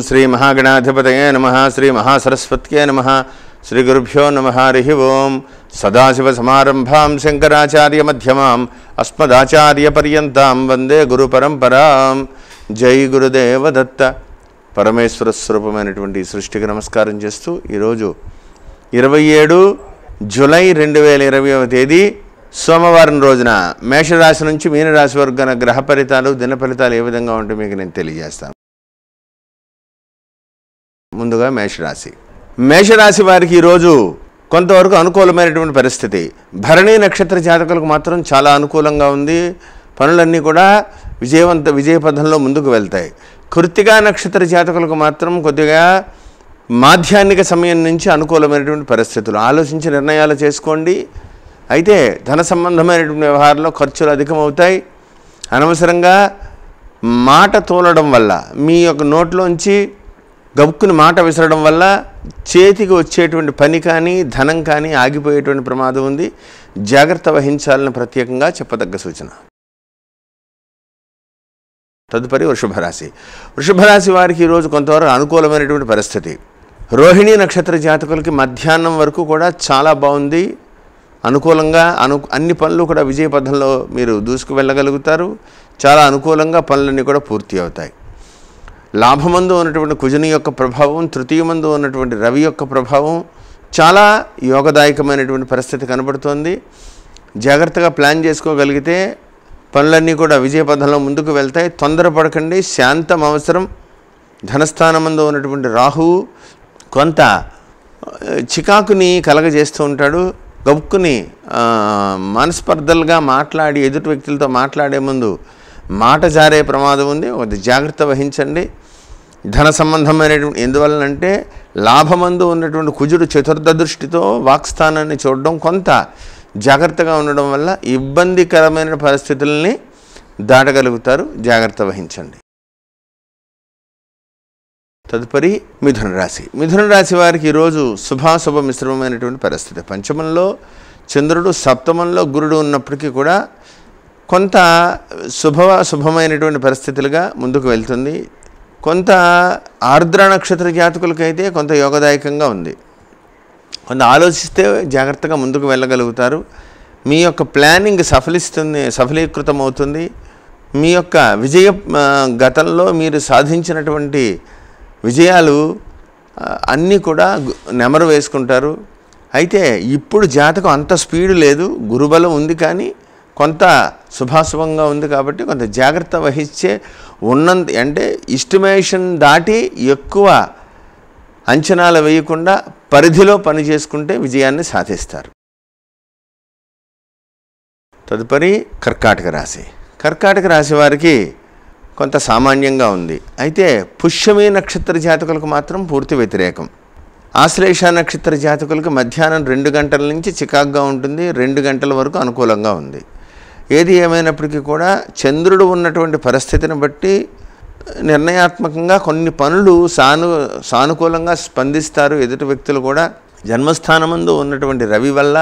శ్రీ మహాగణాధిపతయే నమః శ్రీ మహాసరస్వత్యే నమః శ్రీ గురుభ్యో నమః హరి ఓం సదాశివ సమారంభాం శంకరాచార్య మధ్యమాం అస్మదాచార్య పర్యంతాం వందే గురు పరంపరాం. జై గురుదేవ దత్త. పరమేశ్వర స్వరూపమైనటువంటి సృష్టికి నమస్కారం చేస్తూ ఈరోజు 27 జూలై 2020వ తేదీ సోమవారం రోజున మేషరాశి నుంచి మీనరాశి వరకు గల గ్రహ ఫలితాలు దిన ఫలితాలు ఏ విధంగా ఉంటే మీకు నేను తెలియజేస్తాను. ముందుగా మేషరాశి వారికి ఈరోజు కొంతవరకు అనుకూలమైనటువంటి పరిస్థితి. భరణి నక్షత్ర జాతకులకు మాత్రం చాలా అనుకూలంగా ఉంది. పనులన్నీ కూడా విజయపథంలో ముందుకు వెళ్తాయి. కృత్తికా నక్షత్ర జాతకులకు మాత్రం కొద్దిగా మాధ్యాహ్నిక సమయం నుంచి అనుకూలమైనటువంటి పరిస్థితులు. ఆలోచించి నిర్ణయాలు చేసుకోండి. అయితే ధన సంబంధమైనటువంటి వ్యవహారంలో ఖర్చులు అధికమవుతాయి. అనవసరంగా మాట తోలడం వల్ల మీ యొక్క నోట్లోంచి గబుక్కుని మాట విసరడం వల్ల చేతికి వచ్చేటువంటి పని కానీ ధనం కానీ ఆగిపోయేటువంటి ప్రమాదం ఉంది. జాగ్రత్త వహించాలని ప్రత్యేకంగా చెప్పదగ్గ సూచన. తదుపరి వృషభరాశి వారికి ఈరోజు కొంతవరకు అనుకూలమైనటువంటి పరిస్థితి. రోహిణీ నక్షత్ర జాతకులకి మధ్యాహ్నం వరకు కూడా చాలా బాగుంది. అనుకూలంగా అన్ని పనులు కూడా విజయపథంలో మీరు దూసుకు వెళ్ళగలుగుతారు. చాలా అనుకూలంగా పనులన్నీ కూడా పూర్తి అవుతాయి. లాభమందు ఉన్నటువంటి కుజుని యొక్క ప్రభావం, తృతీయమందు ఉన్నటువంటి రవి యొక్క ప్రభావం చాలా యోగదాయకమైనటువంటి పరిస్థితి కనబడుతోంది. జాగ్రత్తగా ప్లాన్ చేసుకోగలిగితే పనులన్నీ కూడా విజయపథంలో ముందుకు వెళ్తాయి. తొందరపడకండి, శాంతం అవసరం. ధనస్థానమందు ఉన్నటువంటి రాహువు కొంత చికాకుని కలగజేస్తూ ఉంటాడు. గబుక్కుని మనస్పర్ధలుగా మాట్లాడి ఎదుటి వ్యక్తులతో మాట్లాడే ముందు మాట జారే ప్రమాదం ఉంది. ఒక జాగ్రత్త వహించండి. ధన సంబంధమైనటువంటి ఎందువలనంటే లాభమందు ఉన్నటువంటి కుజుడు చతుర్థ దృష్టితో వాక్స్థానాన్ని చూడడం, కొంత జాగ్రత్తగా ఉండడం వల్ల ఇబ్బందికరమైన పరిస్థితుల్ని దాటగలుగుతారు. జాగ్రత్త వహించండి. తదుపరి మిథున రాశి వారికి ఈరోజు శుభాశుభ మిశ్రమమైనటువంటి పరిస్థితి. పంచమంలో చంద్రుడు, సప్తమంలో గురుడు ఉన్నప్పటికీ కూడా కొంత శుభమైనటువంటి పరిస్థితులుగా ముందుకు వెళ్తుంది. కొంత ఆర్ద్ర నక్షత్ర జాతకులకైతే కొంత యోగదాయకంగా ఉంది. కొంత ఆలోచిస్తే జాగ్రత్తగా ముందుకు వెళ్ళగలుగుతారు. మీ యొక్క ప్లానింగ్ సఫలీకృతం అవుతుంది. మీ యొక్క గతంలో మీరు సాధించినటువంటి విజయాలు అన్నీ కూడా నెమరు వేసుకుంటారు. అయితే ఇప్పుడు జాతకం అంత స్పీడ్ లేదు, గురుబలం ఉంది, కానీ కొంత శుభాశుభంగా ఉంది. కాబట్టి కొంత జాగ్రత్త వహించే అంటే ఎస్టిమేషన్ దాటి ఎక్కువ అంచనాలు వేయకుండా పరిధిలో పని చేసుకుంటే విజయాన్ని సాధిస్తారు. తదుపరి కర్కాటక రాశి వారికి కొంత సామాన్యంగా ఉంది. అయితే పుష్యమి నక్షత్ర జాతకులకు మాత్రం పూర్తి వ్యతిరేకం. ఆశ్లేష నక్షత్ర జాతకులకు మధ్యాహ్నం 2 గంటల నుంచి చికాకుగా ఉంటుంది. 2 గంటల వరకు అనుకూలంగా ఉంది. ఏది ఏమైనప్పటికీ కూడా చంద్రుడు ఉన్నటువంటి పరిస్థితిని బట్టి నిర్ణయాత్మకంగా కొన్ని పనులు సానుకూలంగా స్పందిస్తారు ఎదుటి వ్యక్తులు కూడా. జన్మస్థానమందు ఉన్నటువంటి రవి వల్ల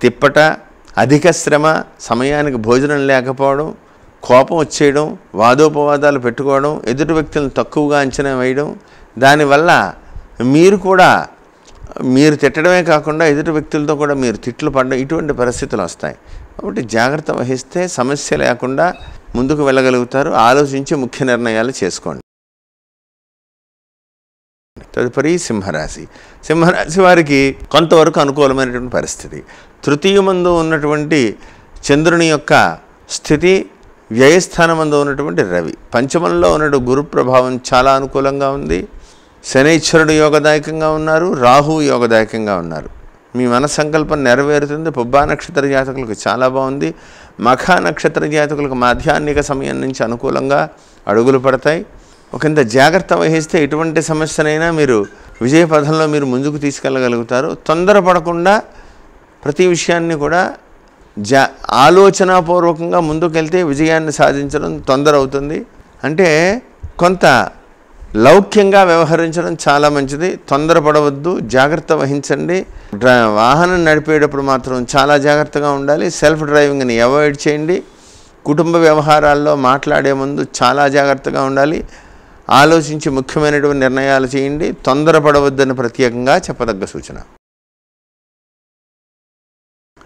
తిప్పట, అధిక శ్రమ, సమయానికి భోజనం లేకపోవడం, కోపం వచ్చేయడం, వాదోపవాదాలు పెట్టుకోవడం, ఎదుటి వ్యక్తులను తక్కువగా అంచనా వేయడం, దానివల్ల మీరు తిట్టడమే కాకుండా ఎదుటి వ్యక్తులతో కూడా మీరు తిట్లు పడడం, ఇటువంటి పరిస్థితులు వస్తాయి. కాబట్టి జాగ్రత్త వహిస్తే సమస్య లేకుండా ముందుకు వెళ్ళగలుగుతారు. ఆలోచించి ముఖ్య నిర్ణయాలు చేసుకోండి. తదుపరి సింహరాశి వారికి కొంతవరకు అనుకూలమైనటువంటి పరిస్థితి. తృతీయమందు ఉన్నటువంటి చంద్రుని యొక్క స్థితి, వ్యయస్థానమందు ఉన్నటువంటి రవి, పంచమంలో ఉన్నటువంటి గురు ప్రభావం చాలా అనుకూలంగా ఉంది. శనైశ్వరుడు యోగదాయకంగా ఉన్నారు, రాహువు యోగదాయకంగా ఉన్నారు. మీ మన సంకల్పం నెరవేరుతుంది. పుబ్బా నక్షత్ర జాతకులకు చాలా బాగుంది. మఖ నక్షత్ర జాతకులకు మాధ్యాహ్నిక సమయం నుంచి అనుకూలంగా అడుగులు పడతాయి. ఒకంత జాగ్రత్త వహిస్తే ఎటువంటి సమస్యనైనా మీరు విజయపథంలో మీరు ముందుకు తీసుకెళ్ళగలుగుతారు. తొందరపడకుండా ప్రతి విషయాన్ని కూడా ఆలోచనాపూర్వకంగా ముందుకెళ్తే విజయాన్ని సాధించడం తొందర అవుతుంది. అంటే కొంత లౌక్యంగా వ్యవహరించడం చాలా మంచిది. తొందరపడవద్దు, జాగ్రత్త వహించండి. వాహనం నడిపేటప్పుడు మాత్రం చాలా జాగ్రత్తగా ఉండాలి. సెల్ఫ్ డ్రైవింగ్ని అవాయిడ్ చేయండి. కుటుంబ వ్యవహారాల్లో మాట్లాడే ముందు చాలా జాగ్రత్తగా ఉండాలి. ఆలోచించి ముఖ్యమైనటువంటి నిర్ణయాలు చేయండి. తొందరపడవద్దని ప్రత్యేకంగా చెప్పదగ్గ సూచన.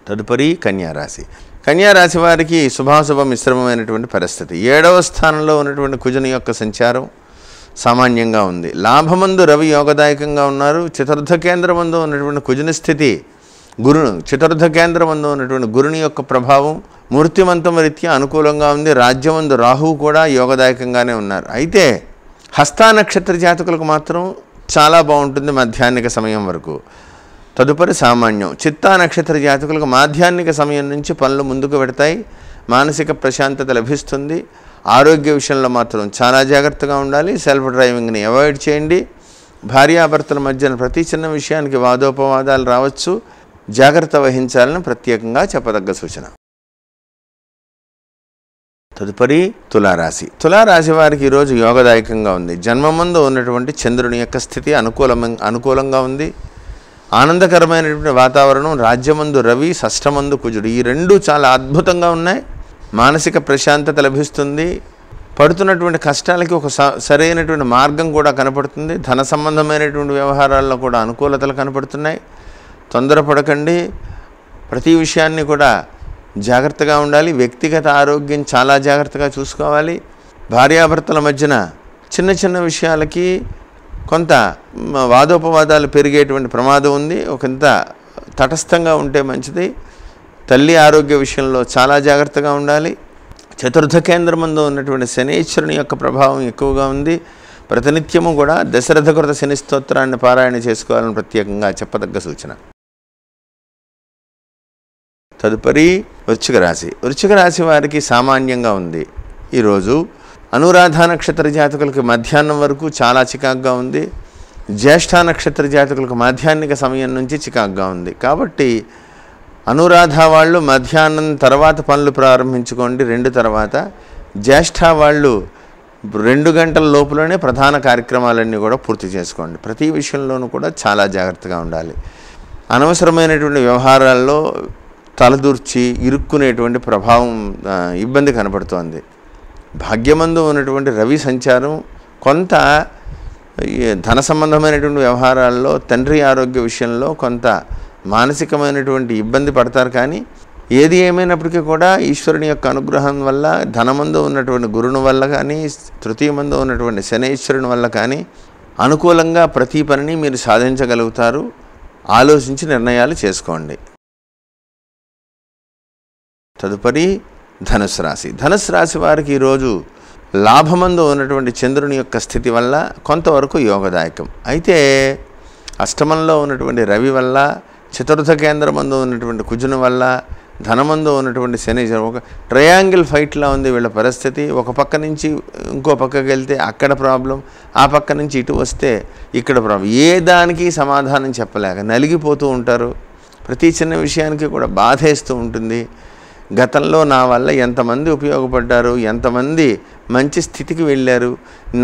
తదుపరి కన్యారాశి. కన్యారాశి వారికి శుభాశుభ మిశ్రమమైనటువంటి పరిస్థితి. 7వ స్థానంలో ఉన్నటువంటి కుజుని యొక్క సంచారం సామాన్యంగా ఉంది. లాభమందు రవి యోగదాయకంగా ఉన్నారు. చతుర్థ కేంద్రమందు ఉన్నటువంటి కుజుని స్థితి చతుర్థ కేంద్రమందు ఉన్నటువంటి గురుని యొక్క ప్రభావం మూర్తిమంతం రీత్యా అనుకూలంగా ఉంది. రాజ్యమందు రాహువు కూడా యోగదాయకంగానే ఉన్నారు. అయితే హస్తా నక్షత్ర జాతకులకు మాత్రం చాలా బాగుంటుంది మధ్యాహ్నిక సమయం వరకు. తదుపరి సామాన్యం. చిత్తా నక్షత్ర జాతకులకు మాధ్యాహ్నిక సమయం నుంచి పనులు ముందుకు పెడతాయి. మానసిక ప్రశాంతత లభిస్తుంది. ఆరోగ్య విషయంలో మాత్రం చాలా జాగ్రత్తగా ఉండాలి. సెల్ఫ్ డ్రైవింగ్ని అవాయిడ్ చేయండి. భార్యాభర్తల మధ్యన ప్రతి చిన్న విషయానికి వాదోపవాదాలు రావచ్చు. జాగ్రత్త వహించాలని ప్రత్యేకంగా చెప్పదగ్గ సూచన. తదుపరి తులారాశి. తులారాశి వారికి ఈరోజు యోగదాయకంగా ఉంది. జన్మమందు ఉన్నటువంటి చంద్రుని యొక్క స్థితి అనుకూలంగా ఉంది. ఆనందకరమైనటువంటి వాతావరణం. రాజ్యమందు రవి, షష్ఠమందు కుజుడు, ఈ రెండు చాలా అద్భుతంగా ఉన్నాయి. మానసిక ప్రశాంతత లభిస్తుంది. పడుతున్నటువంటి కష్టాలకి ఒక సరైనటువంటి మార్గం కూడా కనపడుతుంది. ధన సంబంధమైనటువంటి వ్యవహారాల్లో కూడా అనుకూలతలు కనపడుతున్నాయి. తొందరపడకండి. ప్రతి విషయాన్ని కూడా జాగ్రత్తగా ఉండాలి. వ్యక్తిగత ఆరోగ్యం చాలా జాగ్రత్తగా చూసుకోవాలి. భార్యాభర్తల మధ్యన చిన్న చిన్న విషయాలకి కొంత వాదోపవాదాలు పెరిగేటువంటి ప్రమాదం ఉంది. ఒకంత తటస్థంగా ఉంటే మంచిది. తల్లి ఆరోగ్య విషయంలో చాలా జాగ్రత్తగా ఉండాలి. చతుర్థ కేంద్రమందు ఉన్నటువంటి శనీశ్వరుని యొక్క ప్రభావం ఎక్కువగా ఉంది. ప్రతినిత్యము కూడా దశరథకృత శని స్తోత్రాన్ని పారాయణ చేసుకోవాలని ప్రత్యేకంగా చెప్పదగ్గ సూచన. తదుపరి వృశ్చిక రాశి. వృశ్చిక రాశి వారికి సామాన్యంగా ఉంది. ఈరోజు అనురాధ నక్షత్ర జాతకులకు మధ్యాహ్నం వరకు చాలా చికాకుగా ఉంది. జ్యేష్ఠ నక్షత్ర జాతకులకు మాధ్యాహ్నిక సమయం నుంచి చికాకుగా ఉంది. కాబట్టి అనురాధ వాళ్ళు మధ్యాహ్నం తర్వాత పనులు ప్రారంభించుకోండి. 2 తర్వాత. జ్యేష్ఠ వాళ్ళు 2 గంటల లోపులోనే ప్రధాన కార్యక్రమాలన్నీ కూడా పూర్తి చేసుకోండి. ప్రతి విషయంలోనూ కూడా చాలా జాగ్రత్తగా ఉండాలి. అనవసరమైనటువంటి వ్యవహారాల్లో తలదూర్చి ఇరుక్కునేటువంటి ప్రభావం ఇబ్బంది కనపడుతోంది. భాగ్యమందు ఉన్నటువంటి రవి సంచారం కొంత ధన సంబంధమైనటువంటి వ్యవహారాల్లో తండ్రి ఆరోగ్య విషయంలో కొంత మానసికమైనటువంటి ఇబ్బంది పడతారు. కానీ ఏది ఏమైనప్పటికీ కూడా ఈశ్వరుని యొక్క అనుగ్రహం వల్ల, ధనమందు ఉన్నటువంటి గురుని వల్ల కానీ, తృతీయమందు ఉన్నటువంటి శనీశ్వరుని వల్ల కానీ అనుకూలంగా ప్రతి పనిని మీరు సాధించగలుగుతారు. ఆలోచించి నిర్ణయాలు చేసుకోండి. తదుపరి ధనుసు రాశి. ధనుసు రాశి వారికి ఈరోజు లాభమందు ఉన్నటువంటి చంద్రుని యొక్క స్థితి వల్ల కొంతవరకు యోగదాయకం. అయితే అష్టమంలో ఉన్నటువంటి రవి వల్ల, చతుర్థ కేంద్రమందు ఉన్నటువంటి కుజుని వల్ల, ధనమందు ఉన్నటువంటి శని, ఒక ట్రయాంగిల్ ఫైట్లా ఉంది వీళ్ళ పరిస్థితి. ఒక పక్క నుంచి ఇంకో పక్కకి వెళ్తే అక్కడ ప్రాబ్లం, ఆ పక్క నుంచి ఇటు వస్తే ఇక్కడ ప్రాబ్లం. ఏ దానికి సమాధానం చెప్పలేక నలిగిపోతూ ఉంటారు. ప్రతి చిన్న విషయానికి కూడా బాధేస్తూ ఉంటుంది. గతంలో నా వల్ల ఎంతమంది ఉపయోగపడ్డారు, ఎంతమంది మంచి స్థితికి వెళ్ళారు,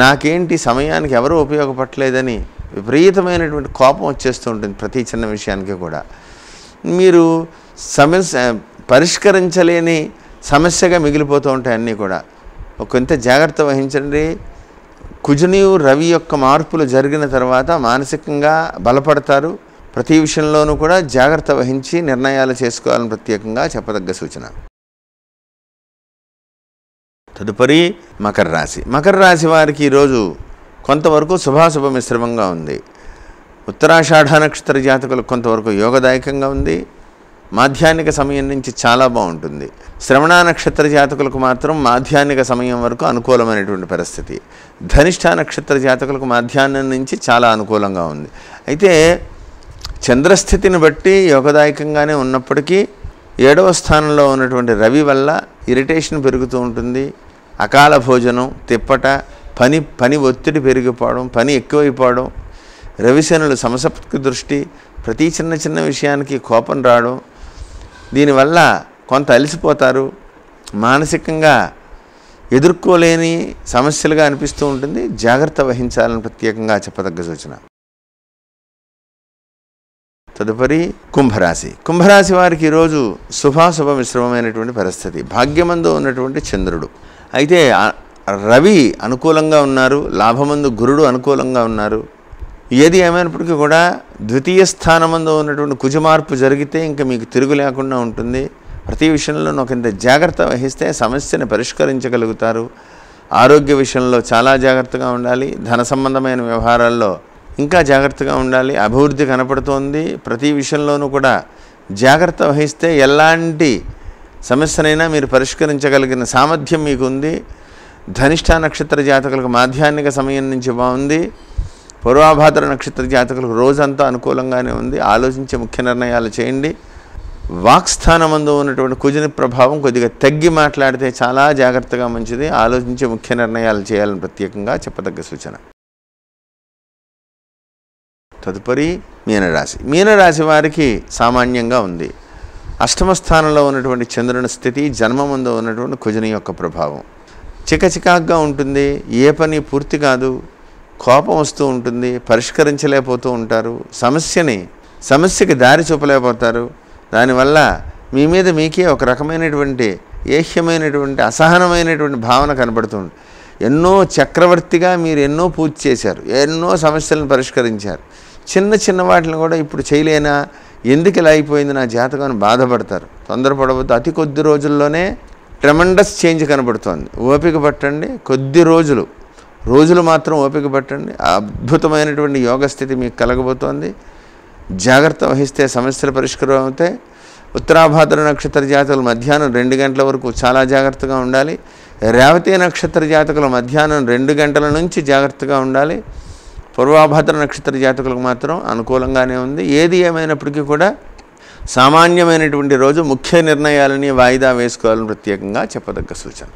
నాకేంటి సమయానికి ఎవరూ ఉపయోగపడలేదని విపరీతమైనటువంటి కోపం వచ్చేస్తూ ఉంటుంది ప్రతి చిన్న విషయానికి కూడా. మీరు పరిష్కరించలేని సమస్యగా మిగిలిపోతూ ఉంటాయి అన్నీ కూడా. కొంత జాగ్రత్త వహించండి. కుజుని రవి యొక్క మార్పులు జరిగిన తర్వాత మానసికంగా బలపడతారు. ప్రతి విషయంలోనూ కూడా జాగ్రత్త వహించి నిర్ణయాలు చేసుకోవాలని ప్రత్యేకంగా చెప్పదగ్గ సూచన. తదుపరి మకర రాశి. మకర రాశి వారికి ఈరోజు కొంతవరకు శుభాశుభ మిశ్రమంగా ఉంది. ఉత్తరాషాఢ నక్షత్ర జాతకులకు కొంతవరకు యోగదాయకంగా ఉంది. మాధ్యాహ్నిక సమయం నుంచి చాలా బాగుంటుంది. శ్రవణ నక్షత్ర జాతకులకు మాత్రం మాధ్యాహ్నిక సమయం వరకు అనుకూలమైనటువంటి పరిస్థితి. ధనిష్ఠ నక్షత్ర జాతకులకు మధ్యాహ్నం నుంచి చాలా అనుకూలంగా ఉంది. అయితే చంద్రస్థితిని బట్టి యోగదాయకంగానే ఉన్నప్పటికీ 7వ స్థానంలో ఉన్నటువంటి రవి వల్ల ఇరిటేషన్ పెరుగుతూ ఉంటుంది. అకాల భోజనం, తిప్పట, పని ఒత్తిడి పెరిగిపోవడం, పని ఎక్కువైపోవడం, రవిశనులు సమసప్తక దృష్టి, ప్రతి చిన్న విషయానికి కోపం రావడం, దీనివల్ల కొంత అలసిపోతారు. మానసికంగా ఎదుర్కోలేని సమస్యలుగా అనిపిస్తూ ఉంటుంది. జాగ్రత్త వహించాలని ప్రత్యేకంగా చెప్పదగ్గ సూచన. తదుపరి కుంభరాశి. కుంభరాశి వారికి ఈరోజు శుభాశుభ మిశ్రమమైనటువంటి పరిస్థితి. భాగ్యమందు ఉన్నటువంటి చంద్రుడు. అయితే రవి అనుకూలంగా ఉన్నారు, లాభమందు గురుడు అనుకూలంగా ఉన్నారు. ఏది ఏమైనప్పటికీ కూడా ద్వితీయ స్థానమందు ఉన్నటువంటి కుజమార్పు జరిగితే ఇంకా మీకు తిరుగు లేకుండా ఉంటుంది. ప్రతి విషయంలో ఒకంత జాగ్రత్త వహిస్తే సమస్యను పరిష్కరించగలుగుతారు. ఆరోగ్య విషయంలో చాలా జాగ్రత్తగా ఉండాలి. ధన సంబంధమైన వ్యవహారాల్లో ఇంకా జాగ్రత్తగా ఉండాలి. అభివృద్ధి కనపడుతోంది. ప్రతి విషయంలోనూ కూడా జాగ్రత్త వహిస్తే ఎలాంటి సమస్యనైనా మీరు పరిష్కరించగలిగిన సామర్థ్యం మీకు ఉంది. ధనిష్ఠ నక్షత్ర జాతకులకు మాధ్యాహ్నిక సమయం నుంచి బాగుంది. పూర్వాభాద్ర నక్షత్ర జాతకులకు రోజంతా అనుకూలంగానే ఉంది. ఆలోచించే ముఖ్య నిర్ణయాలు చేయండి. వాక్స్థానమందు ఉన్నటువంటి కుజుని ప్రభావం కొద్దిగా తగ్గి మాట్లాడితే చాలా జాగ్రత్తగా మంచిది. ఆలోచించే ముఖ్య నిర్ణయాలు చేయాలని ప్రత్యేకంగా చెప్పదగ్గ సూచన. తదుపరి మీనరాశి. మీనరాశి వారికి సామాన్యంగా ఉంది. అష్టమ స్థానంలో ఉన్నటువంటి చంద్రుని స్థితి, జన్మమందు ఉన్నటువంటి కుజుని యొక్క ప్రభావం. చికచికాగ్గా ఉంటుంది. ఏ పని పూర్తి కాదు. కోపం వస్తూ ఉంటుంది. పరిష్కరించలేకపోతూ ఉంటారు. సమస్యకి దారి చూపలేకపోతారు. దానివల్ల మీ మీద మీకే ఒక రకమైనటువంటి ఏహ్యమైనటువంటి అసహనమైనటువంటి భావన కనబడుతుంది. ఎన్నో చక్రవర్తిగా మీరు ఎన్నో పూజ చేశారు, ఎన్నో సమస్యలను పరిష్కరించారు. చిన్న చిన్న వాటిని కూడా ఇప్పుడు చేయలేనా, ఎందుకు ఇలా అయిపోయింది నా జాతకం అని బాధపడతారు. తొందరపడవద్దు. అతి కొద్ది రోజుల్లోనే ట్రెమండస్ చేంజ్ కనబడుతోంది. ఓపిక పట్టండి. కొద్ది రోజులు మాత్రం ఓపిక పట్టండి. అద్భుతమైనటువంటి యోగస్థితి మీకు కలగబోతోంది. జాగ్రత్త వహిస్తే సమస్యలు పరిష్కారం అవుతాయి. ఉత్తరాభాద్ర నక్షత్ర జాతకులు మధ్యాహ్నం 2 గంటల వరకు చాలా జాగ్రత్తగా ఉండాలి. రేవతి నక్షత్ర జాతకులు మధ్యాహ్నం 2 గంటల నుంచి జాగ్రత్తగా ఉండాలి. పూర్వాభాద్ర నక్షత్ర జాతకులకు మాత్రం అనుకూలంగానే ఉంది. ఏది ఏమైనప్పటికీ కూడా సామాన్యమైనటువంటి రోజు. ముఖ్య నిర్ణయాలని వాయిదా వేసుకోవాలని ప్రత్యేకంగా చెప్పదగ్గ సూచన.